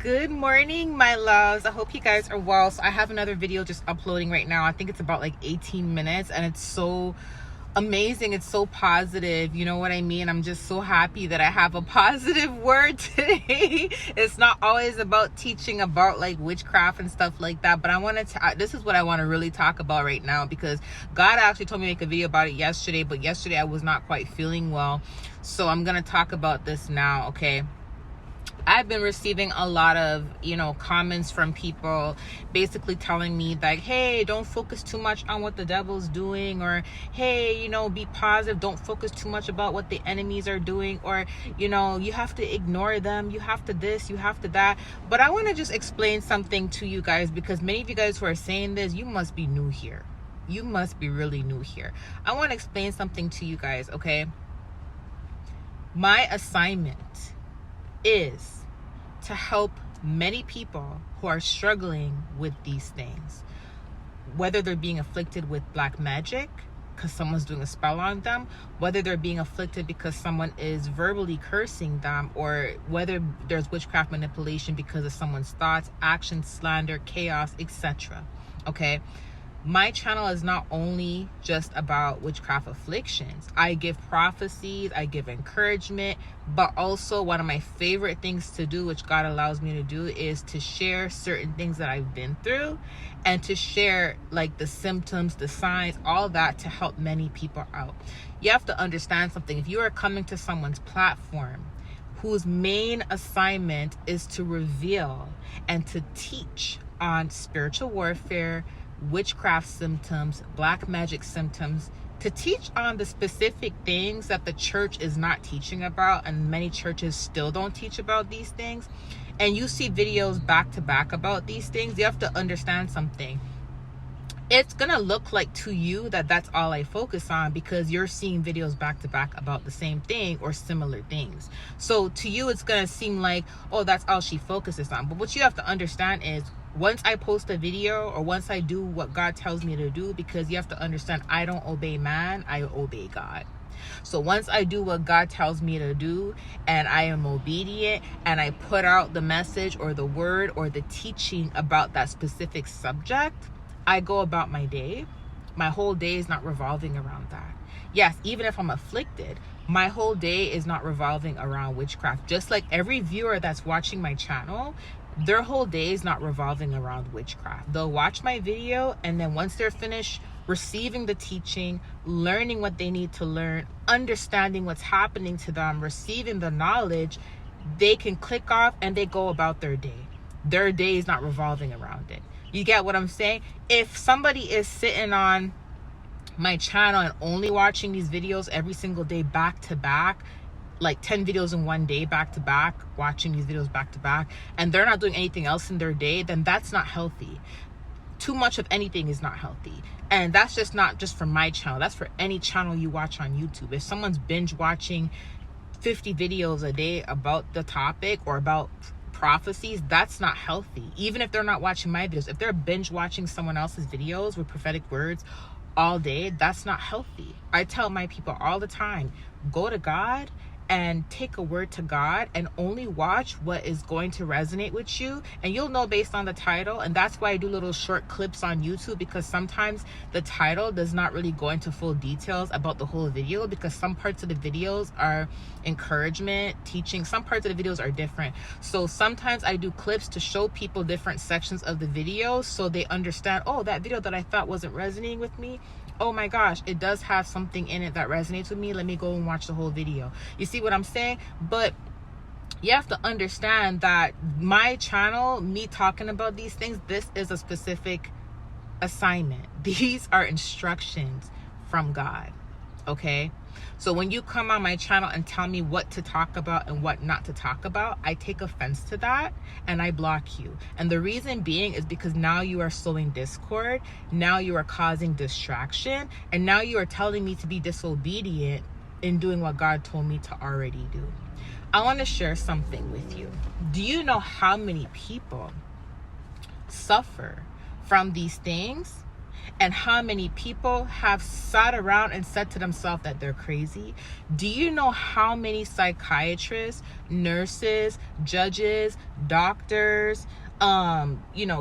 Good morning, my loves. I hope you guys are well. So I have another video just uploading right now. I think it's about like 18 minutes and it's so amazing. It's so positive. You know what I mean? I'm just so happy that I have a positive word today. It's not always about teaching about like witchcraft and stuff like that, but I wanted to, this is what I want to really talk about right now, because God actually told me to make a video about it yesterday, but yesterday I was not quite feeling well. So I'm going to talk about this now, okay? I've been receiving a lot of, comments from people basically telling me like, hey, don't focus too much on what the devil's doing, or hey, be positive, don't focus too much about what the enemies are doing, or you have to ignore them, you have to this, you have to that. But I want to just explain something to you guys, because many of you guys who are saying this, you must be new here. You must be really new here. I want to explain something to you guys, okay? My assignment is to help many people who are struggling with these things, whether they're being afflicted with black magic because someone's doing a spell on them, whether they're being afflicted because someone is verbally cursing them, or whether there's witchcraft manipulation because of someone's thoughts, actions, slander, chaos, etc. Okay? My channel is not only just about witchcraft afflictions. I give prophecies, I give encouragement, but also one of my favorite things to do, which God allows me to do, is to share certain things that I've been through, and to share like the symptoms, the signs, all that, to help many people out. You have to understand something. If you are coming to someone's platform whose main assignment is to reveal and to teach on spiritual warfare, witchcraft symptoms, black magic symptoms, to teach on the specific things that the church is not teaching about, and many churches still don't teach about these things, and you see videos back to back about these things, you have to understand something. It's gonna look like to you that that's all I focus on, because you're seeing videos back to back about the same thing or similar things. So to you, it's gonna seem like, oh, that's all she focuses on. But what you have to understand is, once I post a video, or once I do what God tells me to do, because you have to understand, I don't obey man, I obey God. So once I do what God tells me to do, and I am obedient, and I put out the message or the word or the teaching about that specific subject, I go about my day. My whole day is not revolving around that. Yes, even if I'm afflicted, my whole day is not revolving around witchcraft. Just like every viewer that's watching my channel, their whole day is not revolving around witchcraft. They'll watch my video, and then once they're finished receiving the teaching, learning what they need to learn, understanding what's happening to them, receiving the knowledge, they can click off and they go about their day. Their day is not revolving around it. You get what I'm saying? If somebody is sitting on my channel and only watching these videos every single day back to back, like 10 videos in one day back to back, watching these videos back to back, and they're not doing anything else in their day, then that's not healthy. Too much of anything is not healthy. And that's just not just for my channel, that's for any channel you watch on YouTube. If someone's binge watching 50 videos a day about the topic or about prophecies, that's not healthy. Even if they're not watching my videos, if they're binge watching someone else's videos with prophetic words all day, that's not healthy. I tell my people all the time, go to God and take a word to God, and only watch what is going to resonate with you, and you'll know based on the title. And that's why I do little short clips on YouTube, because sometimes the title does not really go into full details about the whole video, because some parts of the videos are encouragement, teaching, some parts of the videos are different. So sometimes I do clips to show people different sections of the video, so they understand, oh, that video that I thought wasn't resonating with me, oh my gosh, it does have something in it that resonates with me, let me go and watch the whole video. You see what I'm saying? But you have to understand that my channel, me talking about these things, this is a specific assignment. These are instructions from God, okay? So when you come on my channel and tell me what to talk about and what not to talk about, I take offense to that and I block you. And the reason being is because now you are sowing discord, now you are causing distraction, and now you are telling me to be disobedient in doing what God told me to already do. I want to share something with you. Do you know how many people suffer from these things and how many people have sat around and said to themselves that they're crazy? Do you know how many psychiatrists, nurses, judges, doctors,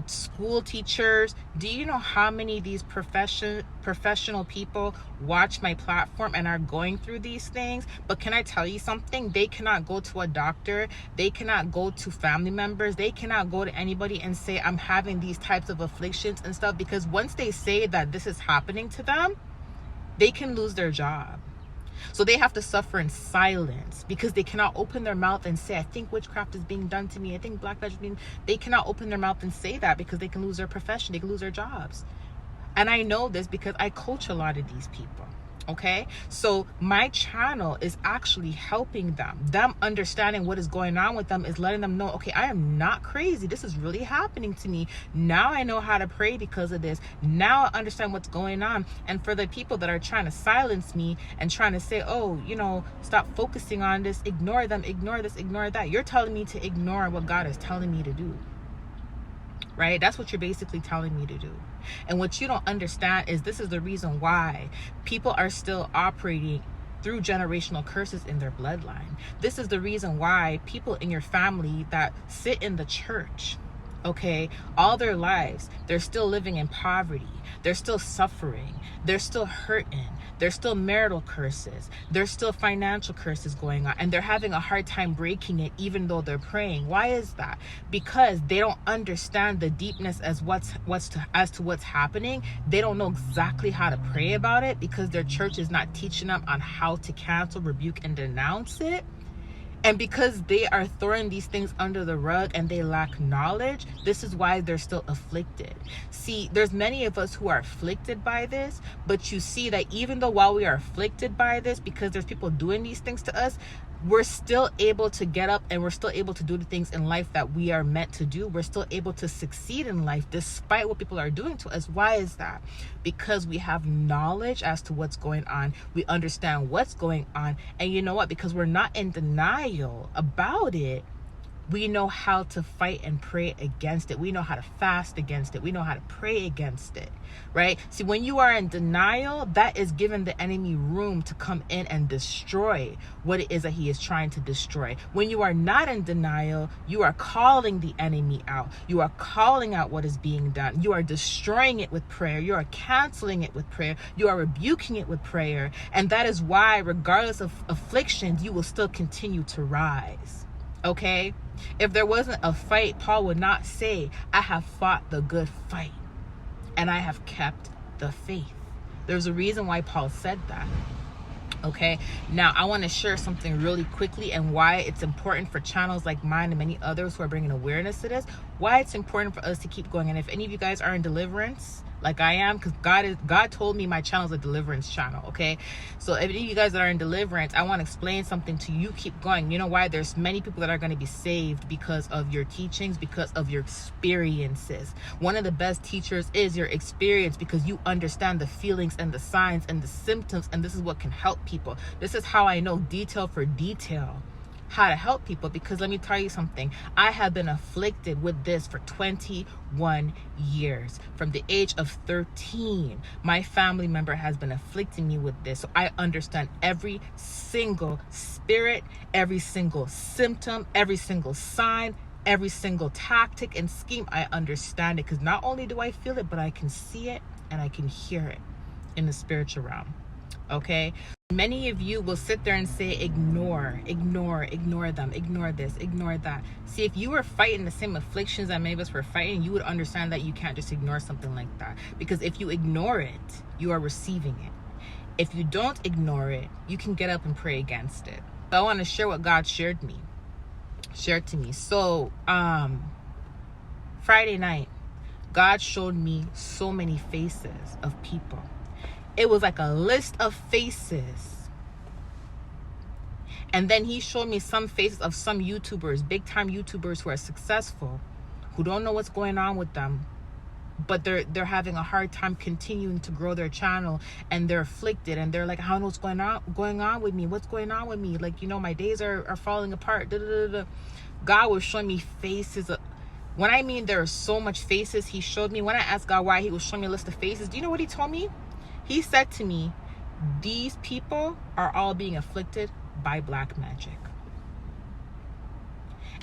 school teachers, do you know how many of these professional people watch my platform and are going through these things? But can I tell you something? They cannot go to a doctor, they cannot go to family members, they cannot go to anybody and say, I'm having these types of afflictions and stuff, because once they say that this is happening to them, they can lose their job. So they have to suffer in silence, because they cannot open their mouth and say, I think witchcraft is being done to me, I think black magic is being... They cannot open their mouth and say that, because they can lose their profession, they can lose their jobs. And I know this because I coach a lot of these people. Okay, so my channel is actually helping them understanding what is going on with them, is letting them know, okay, I am not crazy, this is really happening to me. Now I know how to pray because of this. Now I understand what's going on. And for the people that are trying to silence me and trying to say, oh, stop focusing on this, ignore them, ignore this, ignore that, you're telling me to ignore what God is telling me to do. Right? That's what you're basically telling me to do. And what you don't understand is this is the reason why people are still operating through generational curses in their bloodline. This is the reason why people in your family that sit in the church, okay, all their lives, they're still living in poverty. They're still suffering. They're still hurting. There's still marital curses. There's still financial curses going on. And they're having a hard time breaking it even though they're praying. Why is that? Because they don't understand the deepness as to what's happening. They don't know exactly how to pray about it because their church is not teaching them on how to cancel, rebuke, and denounce it. And because they are throwing these things under the rug and they lack knowledge, this is why they're still afflicted. See, there's many of us who are afflicted by this, but you see that even though while we are afflicted by this, because there's people doing these things to us, we're still able to get up and we're still able to do the things in life that we are meant to do. We're still able to succeed in life despite what people are doing to us. Why is that? Because we have knowledge as to what's going on. We understand what's going on. And you know what? Because we're not in denial about it, we know how to fight and pray against it. We know how to fast against it. We know how to pray against it, right? See, when you are in denial, that is giving the enemy room to come in and destroy what it is that he is trying to destroy. When you are not in denial, you are calling the enemy out. You are calling out what is being done. You are destroying it with prayer. You are canceling it with prayer. You are rebuking it with prayer. And that is why, regardless of afflictions, you will still continue to rise. Okay? If there wasn't a fight, Paul would not say, I have fought the good fight and I have kept the faith. There's a reason why Paul said that. Okay, now I want to share something really quickly and why it's important for channels like mine and many others who are bringing awareness to this, why it's important for us to keep going. And if any of you guys are in deliverance, like I am, because God told me my channel is a deliverance channel. Okay, so if any of you guys that are in deliverance, I want to explain something to you. Keep going. You know why? There's many people that are going to be saved because of your teachings, because of your experiences. One of the best teachers is your experience, because you understand the feelings and the signs and the symptoms, and this is what can help people. This is how I know detail for detail how to help people, because let me tell you something. I have been afflicted with this for 21 years. From the age of 13, my family member has been afflicting me with this. So I understand every single spirit, every single symptom, every single sign, every single tactic and scheme. I understand it, because not only do I feel it, but I can see it and I can hear it in the spiritual realm. Okay, many of you will sit there and say, ignore them, ignore this, ignore that. See, if you were fighting the same afflictions that many of us were fighting, you would understand that you can't just ignore something like that, because if you ignore it, you are receiving it. If you don't ignore it, you can get up and pray against it. So I want to share what God shared to me. So Friday night, God showed me so many faces of people. It was like a list of faces. And then he showed me some faces of some YouTubers, big time YouTubers who are successful, who don't know what's going on with them, but they're having a hard time continuing to grow their channel, and they're afflicted, and they're like, I don't know what's going on with me. What's going on with me? Like, my days are falling apart. God was showing me faces When I mean there are so much faces he showed me, when I asked God why he was showing me a list of faces, do you know what he told me? He said to me, these people are all being afflicted by black magic.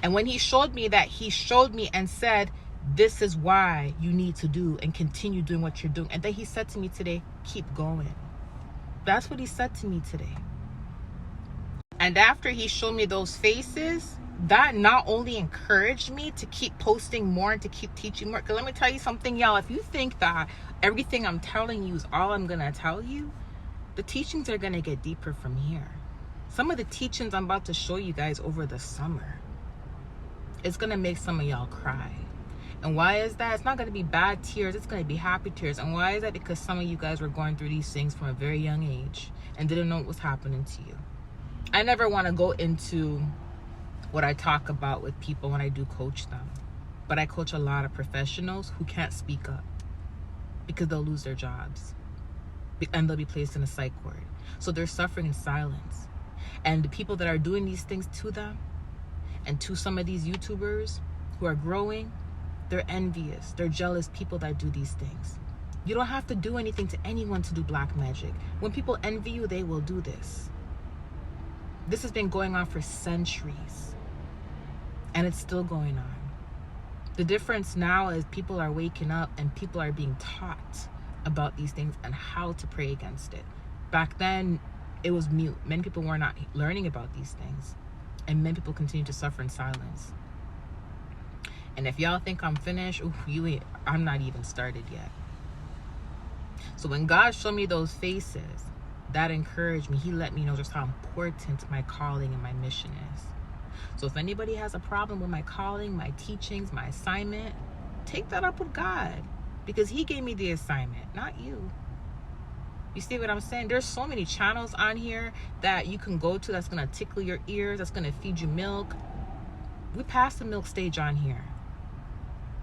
And when he showed me that, he showed me and said, this is why you need to do and continue doing what you're doing. And then he said to me today, keep going. That's what he said to me today. And after he showed me those faces, that not only encouraged me to keep posting more and to keep teaching more. Because let me tell you something, y'all. If you think that everything I'm telling you is all I'm going to tell you, the teachings are going to get deeper from here. Some of the teachings I'm about to show you guys over the summer, it's going to make some of y'all cry. And why is that? It's not going to be bad tears. It's going to be happy tears. And why is that? Because some of you guys were going through these things from a very young age and didn't know what was happening to you. I never want to go into what I talk about with people when I do coach them. But I coach a lot of professionals who can't speak up because they'll lose their jobs and they'll be placed in a psych ward. So they're suffering in silence. And the people that are doing these things to them and to some of these YouTubers who are growing, they're envious. They're jealous people that do these things. You don't have to do anything to anyone to do black magic. When people envy you, they will do this. This has been going on for centuries. And it's still going on. The difference now is people are waking up and people are being taught about these things and how to pray against it. Back then, it was mute. Many people were not learning about these things. And many people continue to suffer in silence. And if y'all think I'm finished, I'm not even started yet. So when God showed me those faces, that encouraged me. He let me know just how important my calling and my mission is. So if anybody has a problem with my calling, my teachings, my assignment, take that up with God. Because he gave me the assignment, not you. You see what I'm saying? There's so many channels on here that you can go to that's going to tickle your ears, that's going to feed you milk. We passed the milk stage on here.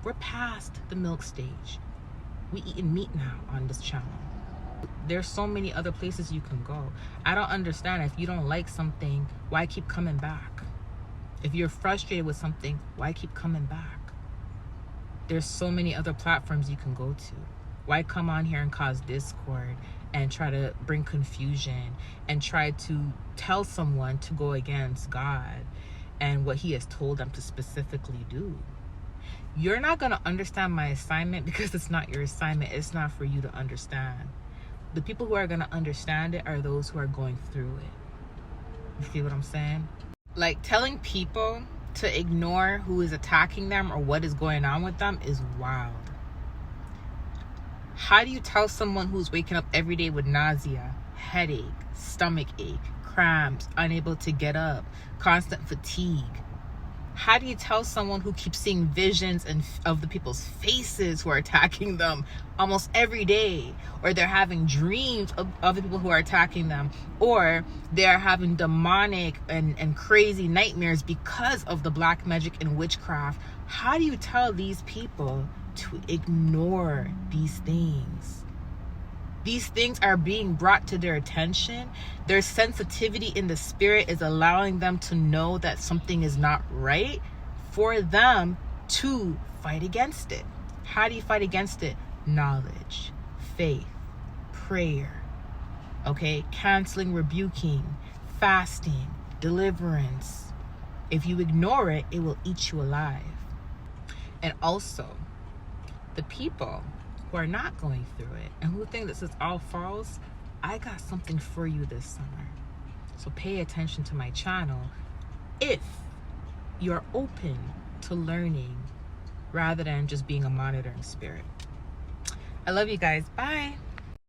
We're past the milk stage. We eating meat now on this channel. There's so many other places you can go. I don't understand. If you don't like something, why keep coming back? If you're frustrated with something, why keep coming back? There's so many other platforms you can go to. Why come on here and cause discord and try to bring confusion and try to tell someone to go against God and what he has told them to specifically do? You're not going to understand my assignment because it's not your assignment. It's not for you to understand. The people who are going to understand it are those who are going through it. You see what I'm saying? Like, telling people to ignore who is attacking them or what is going on with them is wild. How do you tell someone who's waking up every day with nausea, headache, stomach ache, cramps, unable to get up, constant fatigue? How do you tell someone who keeps seeing visions of the people's faces who are attacking them almost every day, or they're having dreams of the people who are attacking them, or they're having demonic and crazy nightmares because of the black magic and witchcraft? How do you tell these people to ignore these things? These things are being brought to their attention. Their sensitivity in the spirit is allowing them to know that something is not right for them to fight against it. How do you fight against it? Knowledge, faith, prayer, okay? Canceling, rebuking, fasting, deliverance. If you ignore it, it will eat you alive. And also, the people who are not going through it and who think this is all false, I got something for you this summer. So pay attention to my channel if you're open to learning rather than just being a monitoring spirit. I love you guys. Bye.